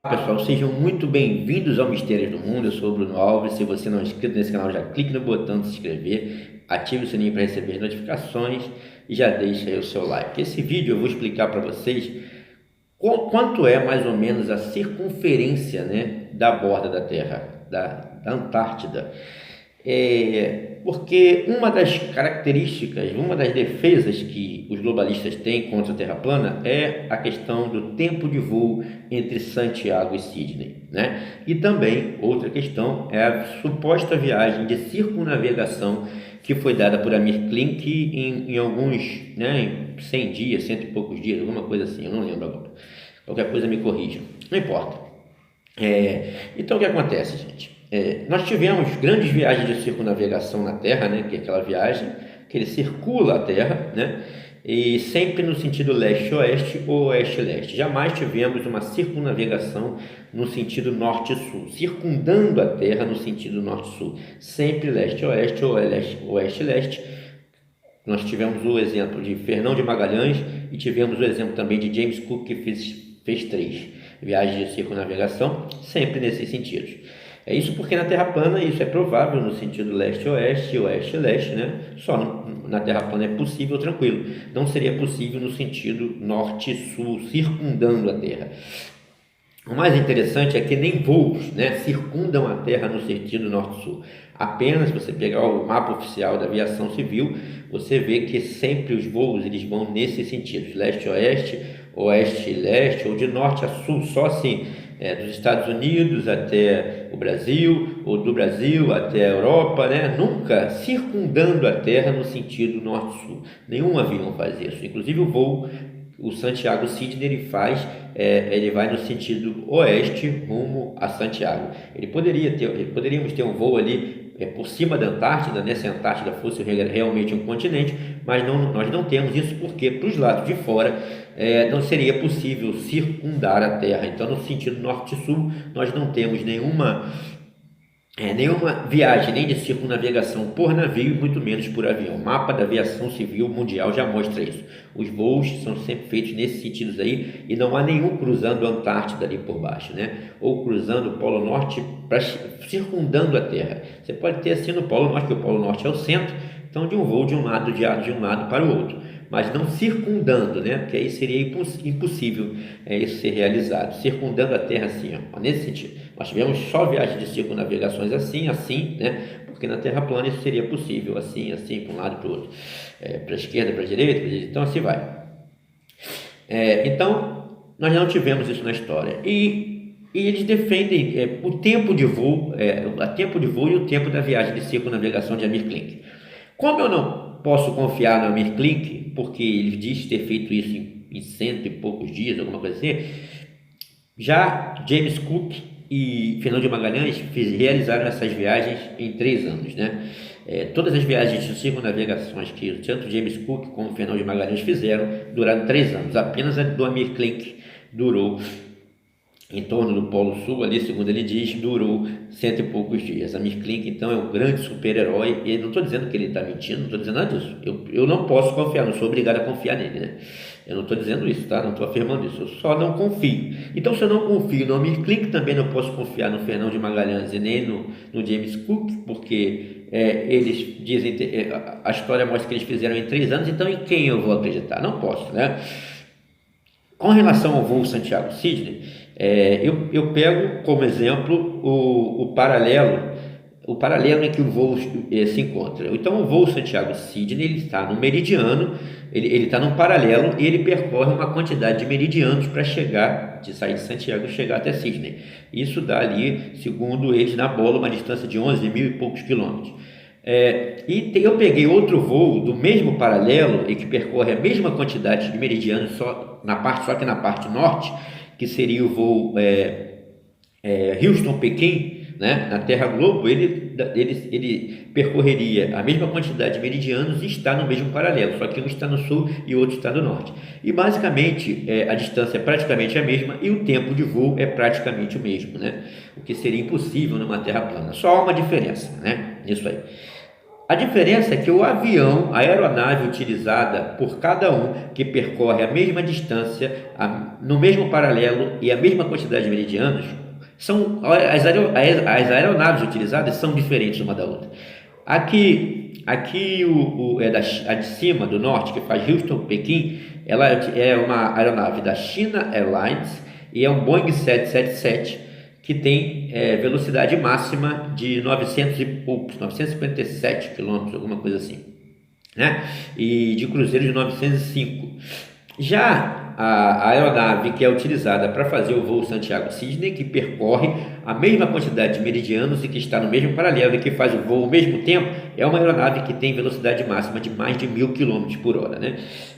Pessoal, sejam muito bem-vindos ao Mistérios do Mundo. Eu sou o Bruno Alves. Se você não é inscrito nesse canal, já clique no botão de se inscrever, ative o sininho para receber notificações e já deixa aí o seu like. Esse vídeo eu vou explicar para vocês quanto é mais ou menos a circunferência, né, da borda da Terra, da Antártida. Porque uma das características, uma das defesas que os globalistas têm contra a Terra plana é a questão do tempo de voo entre Santiago e Sydney, né? E também outra questão é a suposta viagem de circunnavegação que foi dada por Amir Klink em alguns, né, em 100 dias, cento e poucos dias, alguma coisa assim, eu não lembro agora. Qualquer coisa me corrijam, não importa. Então o que acontece, gente? Nós tivemos grandes viagens de circunnavegação na Terra, né, que é aquela viagem que ele circula a Terra, né, e sempre no sentido leste-oeste ou oeste-leste. Jamais tivemos uma circunnavegação no sentido norte-sul, circundando a Terra no sentido norte-sul, sempre leste-oeste ou oeste-leste. Nós tivemos o exemplo de Fernão de Magalhães e tivemos o exemplo também de James Cook, que fez 3 viagens de circunnavegação, sempre nesses sentidos. É isso porque na Terra plana isso é provável no sentido leste-oeste e oeste-leste, né? Só na Terra plana é possível, tranquilo. Não seria possível no sentido norte-sul, circundando a Terra. O mais interessante é que nem voos, né, circundam a Terra no sentido norte-sul. Apenas se você pegar o mapa oficial da aviação civil, você vê que sempre os voos eles vão nesse sentido, leste-oeste, oeste-leste ou de norte a sul, só assim, dos Estados Unidos até o Brasil, ou do Brasil até a Europa, né? Nunca circundando a Terra no sentido norte-sul. Nenhum avião faz isso. Inclusive o Santiago Sydney ele vai no sentido oeste rumo a Santiago. Poderíamos ter um voo ali por cima da Antártida, né? Se a Antártida fosse realmente um continente, mas nós não temos isso porque para os lados de fora não seria possível circundar a Terra. Então, no sentido norte-sul, nós não temos nenhuma viagem nem de circunnavegação por navio, muito menos por avião. O mapa da aviação civil mundial já mostra isso. Os voos são sempre feitos nesses sentidos aí e não há nenhum cruzando a Antártida ali por baixo, né? Ou cruzando o Polo Norte, circundando a Terra. Você pode ter assim no Polo Norte, que o Polo Norte é o centro, então de um voo de um lado para o outro, mas não circundando, né? Porque aí seria impossível isso ser realizado. Circundando a Terra assim, ó, nesse sentido. Nós tivemos só viagens de circunnavegações assim, né? Porque na Terra plana isso seria possível, assim, para um lado e para o outro, para a esquerda, para a direita, então assim vai. Então, nós não tivemos isso na história. E eles defendem o tempo de voo, e o tempo da viagem de circunnavegação de Amir Klink. Como eu não posso confiar no Amir Klink, porque ele diz ter feito isso em cento e poucos dias, alguma coisa assim, já James Cook e Fernão de Magalhães realizaram essas viagens em 3 anos, né? Todas as viagens de circunnavegações que tanto James Cook como Fernão de Magalhães fizeram duraram 3 anos. Apenas a do Amir Klink durou em torno do Polo Sul, ali, segundo ele diz, durou cento e poucos dias. Amir Klink, então, é um grande super-herói, e não estou dizendo que ele está mentindo, não estou dizendo nada disso. Eu não posso confiar, não sou obrigado a confiar nele, né? Eu não estou dizendo isso, tá? Não estou afirmando isso, eu só não confio. Então, se eu não confio no Amir Klink, também não posso confiar no Fernão de Magalhães e nem no James Cook, porque eles dizem, a história mostra que eles fizeram em 3 anos, então em quem eu vou acreditar? Não posso, né? Com relação ao voo Santiago-Sydney, eu pego como exemplo o paralelo em que o voo se encontra. Então, o voo Santiago-Sydney ele está no meridiano, ele está num paralelo e ele percorre uma quantidade de meridianos para sair de Santiago e chegar até Sydney. Isso dá ali, segundo eles, na bola, uma distância de 11 mil e poucos quilômetros. Eu peguei outro voo do mesmo paralelo e que percorre a mesma quantidade de meridianos, só que na parte norte, que seria o voo Houston-Pequim, né? Na Terra Globo, ele percorreria a mesma quantidade de meridianos e está no mesmo paralelo, só que um está no sul e o outro está no norte. E basicamente a distância é praticamente a mesma e o tempo de voo é praticamente o mesmo, né? O que seria impossível numa Terra plana. Só há uma diferença, né? Nisso aí. A diferença é que o avião, a aeronave utilizada por cada um que percorre a mesma distância, no mesmo paralelo e a mesma quantidade de meridianos, são as aeronaves utilizadas são diferentes uma da outra. Aqui a de cima, do norte, que faz Houston-Pequim, ela é uma aeronave da China Airlines e é um Boeing 777 que tem velocidade máxima de 900 e poucos, 957 quilômetros, alguma coisa assim, né? E de cruzeiro de 905. Já a aeronave que é utilizada para fazer o voo Santiago-Sydney, que percorre a mesma quantidade de meridianos e que está no mesmo paralelo e que faz o voo ao mesmo tempo, é uma aeronave que tem velocidade máxima de mais de 1.000 km por hora, né?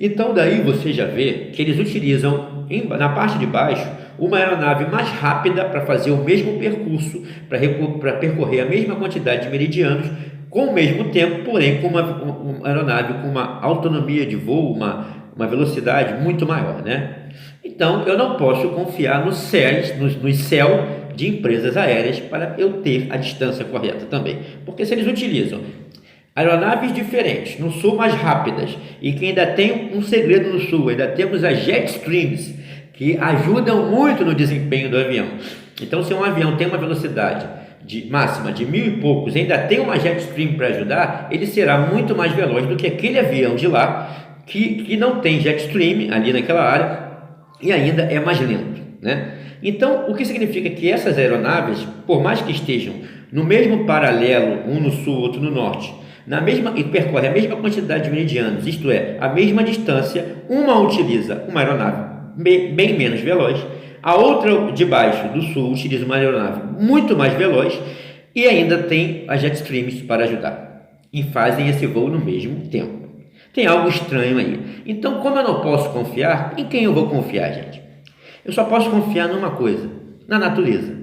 Então daí você já vê que eles utilizam na parte de baixo uma aeronave mais rápida para fazer o mesmo percurso, para percorrer a mesma quantidade de meridianos com o mesmo tempo, porém com uma aeronave com uma autonomia de voo, uma velocidade muito maior, né? Então eu não posso confiar nos céu de empresas aéreas para eu ter a distância correta também, porque se eles utilizam aeronaves diferentes, no sul mais rápidas, e que ainda tem um segredo no sul, ainda temos as Jetstreams, que ajudam muito no desempenho do avião. Então, se um avião tem uma velocidade máxima de 1.000 e poucos, ainda tem uma Jetstream para ajudar, ele será muito mais veloz do que aquele avião de lá, que não tem Jetstream ali naquela área, e ainda é mais lento, né? Então, o que significa que essas aeronaves, por mais que estejam no mesmo paralelo, um no sul, outro no norte, e percorre a mesma quantidade de meridianos, isto é, a mesma distância, uma utiliza uma aeronave bem menos veloz, a outra de baixo, do sul, utiliza uma aeronave muito mais veloz e ainda tem as Jetstreams para ajudar, e fazem esse voo no mesmo tempo. Tem algo estranho aí. Então, como eu não posso confiar, em quem eu vou confiar, gente? Eu só posso confiar numa coisa, na natureza.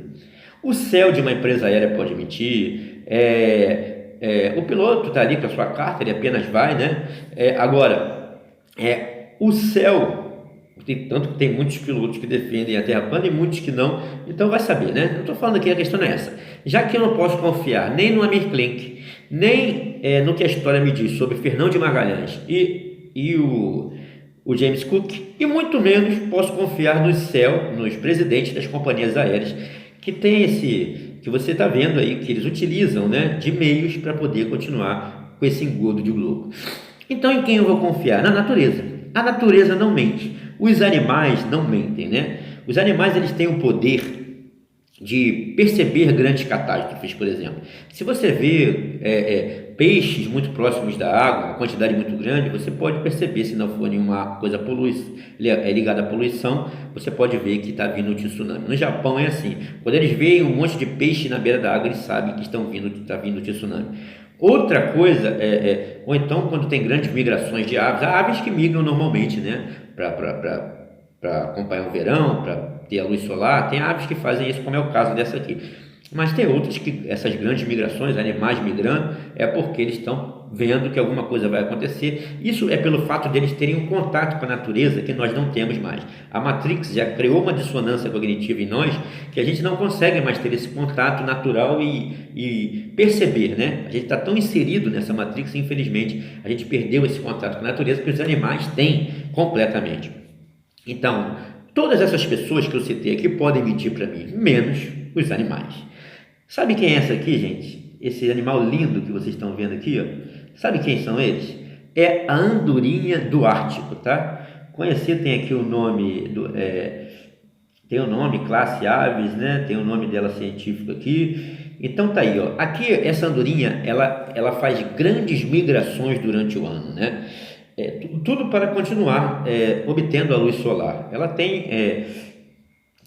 O céu de uma empresa aérea pode mentir, o piloto está ali com a sua carta, ele apenas vai, né? O céu, tanto que tem muitos pilotos que defendem a Terra plana e muitos que não, então vai saber, né? Não estou falando aqui, a questão não é essa. Já que eu não posso confiar nem no Amir Klink, nem no que a história me diz sobre Fernão de Magalhães e o James Cook, e muito menos posso confiar nos presidentes das companhias aéreas, que tem que você está vendo aí, que eles utilizam, né, de meios para poder continuar com esse engodo de globo. Então, em quem eu vou confiar? Na natureza. A natureza não mente. Os animais não mentem, né? Os animais, eles têm o poder de perceber grandes catástrofes, por exemplo. Se você vê peixes muito próximos da água, uma quantidade muito grande, você pode perceber, se não for nenhuma coisa ligada à poluição, você pode ver que está vindo o tsunami. No Japão é assim, quando eles veem um monte de peixe na beira da água, eles sabem que está vindo o tsunami. Outra coisa ou então quando tem grandes migrações de aves, há aves que migram normalmente, né, para acompanhar o verão, para ter a luz solar, tem aves que fazem isso, como é o caso dessa aqui. Mas tem outras que essas grandes migrações, animais migrando, é porque eles estão vendo que alguma coisa vai acontecer. Isso é pelo fato deles terem um contato com a natureza que nós não temos mais. A Matrix já criou uma dissonância cognitiva em nós que a gente não consegue mais ter esse contato natural e perceber, né? A gente está tão inserido nessa Matrix, infelizmente, a gente perdeu esse contato com a natureza que os animais têm completamente. Então, todas essas pessoas que eu citei aqui podem mentir para mim, menos os animais. Sabe quem é essa aqui, gente? Esse animal lindo que vocês estão vendo aqui, ó. Sabe quem são eles? É a andorinha do Ártico, tá? Conhecido, tem aqui o nome tem o nome classe aves, né? Tem o nome dela científico aqui. Então tá aí, ó. Aqui essa andorinha, ela faz grandes migrações durante o ano, né? Tudo para continuar obtendo a luz solar. Ela tem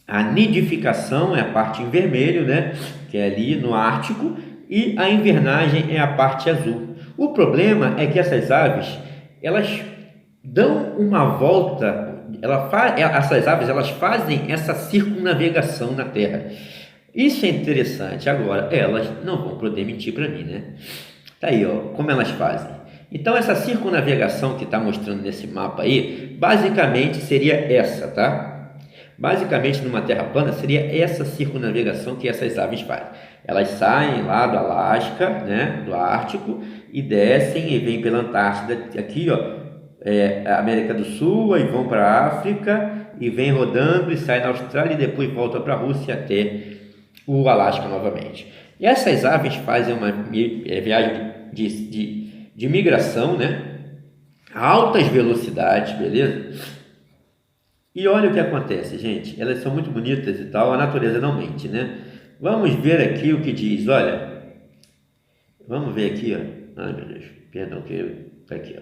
a nidificação, é a parte em vermelho, né, que é ali no Ártico, e a invernagem é a parte azul. O problema é que essas aves, elas dão uma volta, essas aves, elas fazem essa circunnavegação na Terra. Isso é interessante. Agora, elas não vão poder mentir para mim, né? Tá aí, ó, como elas fazem. Então, essa circunnavegação que está mostrando nesse mapa aí, basicamente seria essa, tá? Basicamente, numa terra plana, seria essa circunnavegação que essas aves fazem. Elas saem lá do Alasca, né, do Ártico, e descem e vêm pela Antártida, aqui, ó, a América do Sul, e vão para a África, e vêm rodando e saem na Austrália, e depois voltam para a Rússia até o Alasca novamente. E essas aves fazem uma viagem de migração, né, a altas velocidades, beleza? E olha o que acontece, gente. Elas são muito bonitas e tal, a natureza não mente, né? Vamos ver aqui o que diz, olha. Vamos ver aqui, ó. Ai, meu Deus, perdão, que tá aqui,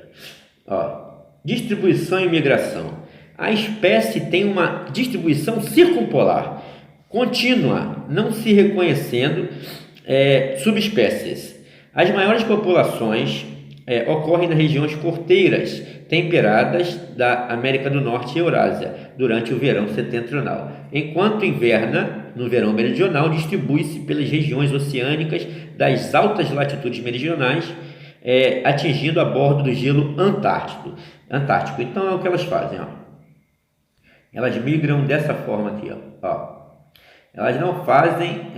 ó. Distribuição e migração. A espécie tem uma distribuição circumpolar, contínua, não se reconhecendo subespécies. As maiores populações ocorrem nas regiões costeiras temperadas da América do Norte e Eurásia durante o verão setentrional, enquanto inverna no verão meridional, distribui-se pelas regiões oceânicas das altas latitudes meridionais, atingindo a bordo do gelo antártico. Então é o que elas fazem, ó. Elas migram dessa forma aqui, ó. Elas não fazem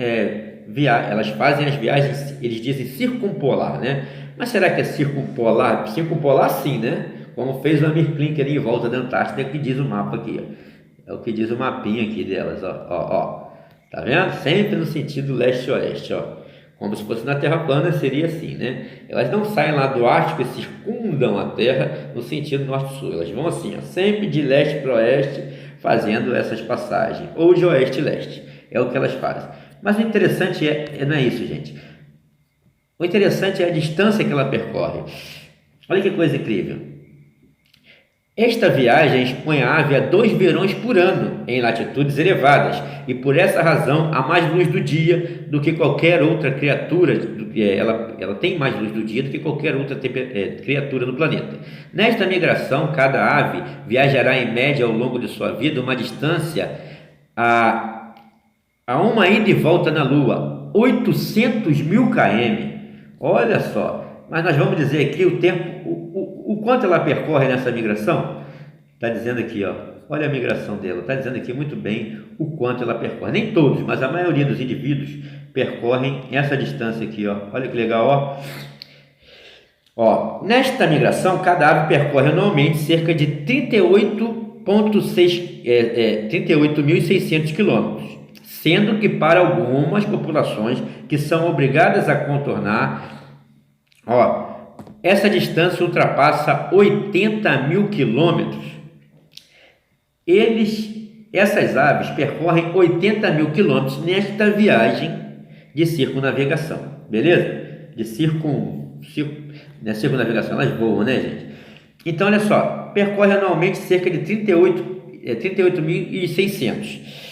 elas fazem as viagens, eles dizem circumpolar, né? Mas será que é circumpolar? Circumpolar sim, né? Como fez o Amir Klink ali em volta da Antártida, que diz o mapa aqui, ó. É o que diz o mapinha aqui delas, ó. Tá vendo? Sempre no sentido leste-oeste, ó. Como se fosse na Terra plana, seria assim, né? Elas não saem lá do Ártico e circundam a Terra no sentido norte-sul. Elas vão assim, ó, sempre de leste para oeste, fazendo essas passagens, ou de oeste e leste. É o que elas fazem. Mas o interessante não é isso, gente. O interessante é a distância que ela percorre. Olha que coisa incrível. Esta viagem expõe a ave a 2 verões por ano em latitudes elevadas e por essa razão há mais luz do dia do que qualquer outra criatura. Ela tem mais luz do dia do que qualquer outra criatura no planeta. Nesta migração, cada ave viajará em média ao longo de sua vida uma distância a uma ida e volta na Lua, 800 mil km. Olha só, mas nós vamos dizer aqui o tempo, o quanto ela percorre nessa migração. Está dizendo aqui, ó, olha a migração dela, está dizendo aqui muito bem o quanto ela percorre. Nem todos, mas a maioria dos indivíduos percorrem essa distância aqui, ó. Olha que legal, ó. Nesta migração, cada ave percorre anualmente cerca de 38.600 quilômetros, sendo que para algumas populações que são obrigadas a contornar, essa distância ultrapassa 80 mil quilômetros. Essas aves percorrem 80 mil quilômetros nesta viagem de circunnavegação, beleza? Circunnavegação, elas voam, né, gente? Então, olha só, percorre anualmente cerca de 38.600.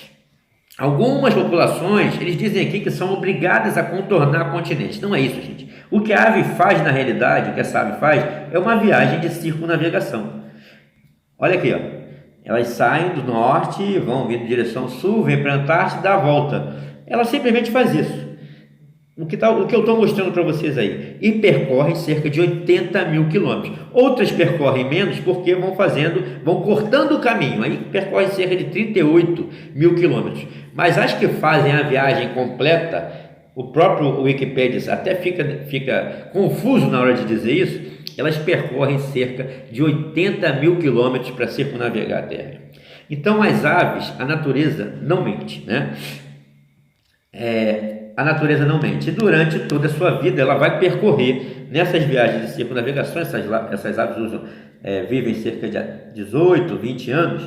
Algumas populações, eles dizem aqui que são obrigadas a contornar continentes. Não é isso, gente. O que a ave faz na realidade, o que essa ave faz, é uma viagem de circunnavegação. Olha aqui, ó. Elas saem do norte, vão vir em direção sul, vêm para a Antártida e dá a volta. Ela simplesmente faz isso. O que eu estou mostrando para vocês aí. E percorrem cerca de 80 mil quilômetros. Outras percorrem menos porque vão cortando o caminho. Aí percorrem cerca de 38 mil quilômetros. Mas as que fazem a viagem completa, o próprio Wikipedia até fica confuso na hora de dizer isso, elas percorrem cerca de 80 mil quilômetros para circunnavegar a Terra. Então as aves, a natureza não mente, né? A natureza não mente. E durante toda a sua vida ela vai percorrer nessas viagens de circunnavegação. Essas aves vivem cerca de 18, 20 anos.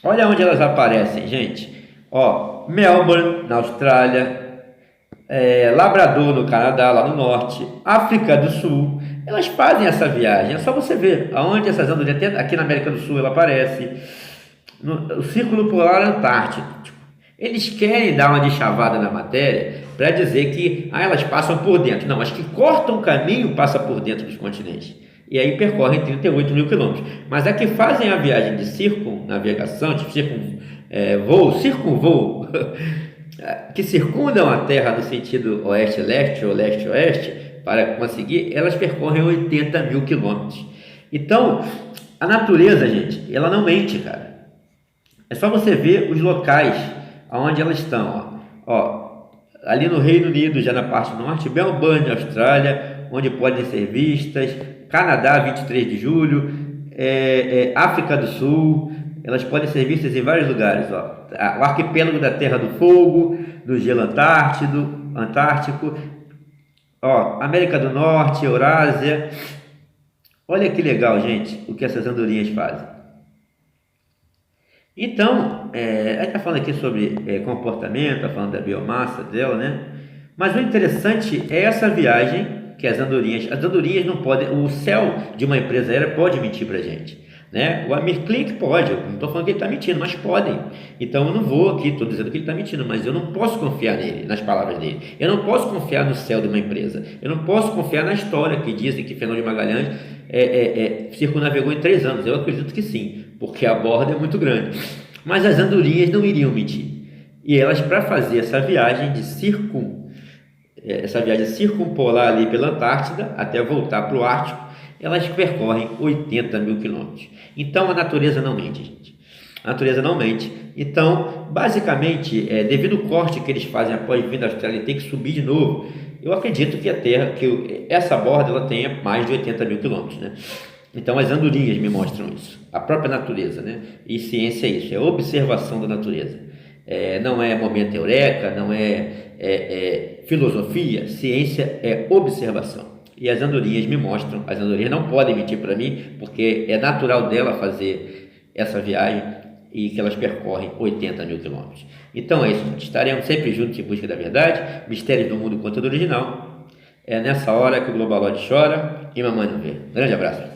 Olha onde elas aparecem, gente. Melbourne, na Austrália, Labrador, no Canadá, lá no norte, África do Sul. Elas fazem essa viagem. É só você ver aonde essas andorinhas, até aqui na América do Sul ela aparece, no Círculo Polar Antártico. Eles querem dar uma deschavada na matéria para dizer que elas passam por dentro. Não, as que cortam o caminho passam por dentro dos continentes. E aí percorrem 38 mil quilômetros. Mas as que fazem a viagem de circunnavegação, de circunvoo, que circundam a Terra no sentido oeste-leste ou leste-oeste, para conseguir, elas percorrem 80 mil quilômetros. Então, a natureza, gente, ela não mente, cara. É só você ver os locais onde elas estão. Ali no Reino Unido, já na parte norte, Melbourne, Austrália, onde podem ser vistas, Canadá, 23 de julho, África do Sul, elas podem ser vistas em vários lugares. O arquipélago da Terra do Fogo, do gelo Antártico, América do Norte, Eurásia. Olha que legal, gente, o que essas andorinhas fazem. Então, a gente está falando aqui sobre comportamento, está falando da biomassa dela, né? Mas o interessante é essa viagem que as andorinhas não podem, o céu de uma empresa aérea pode mentir para a gente, né? O Amir Klink pode, eu não estou falando que ele está mentindo, mas podem. Então eu não vou aqui, estou dizendo que ele está mentindo, mas eu não posso confiar nele, nas palavras dele. Eu não posso confiar no céu de uma empresa. Eu não posso confiar na história que dizem que Fernão de Magalhães circunnavegou em 3 anos. Eu acredito que sim, porque a borda é muito grande. Mas as andorinhas não iriam mentir. E elas, para fazer essa viagem circumpolar ali pela Antártida, até voltar para o Ártico, elas percorrem 80 mil quilômetros. Então a natureza não mente, gente. A natureza não mente. Então, basicamente, devido ao corte que eles fazem após vir da Austrália e ter que subir de novo, eu acredito que a Terra, que essa borda, ela tenha mais de 80 mil quilômetros, né? Então as andorinhas me mostram isso, a própria natureza, né? E ciência é isso, é observação da natureza. Não é momento eureka, não é filosofia, ciência é observação. E as andorinhas me mostram, as andorinhas não podem mentir para mim, porque é natural dela fazer essa viagem e que elas percorrem 80 mil quilômetros. Então é isso, estaremos sempre juntos em busca da verdade, mistérios do mundo conteúdo original. É nessa hora que o Globalode chora e mamãe não vê. Grande abraço.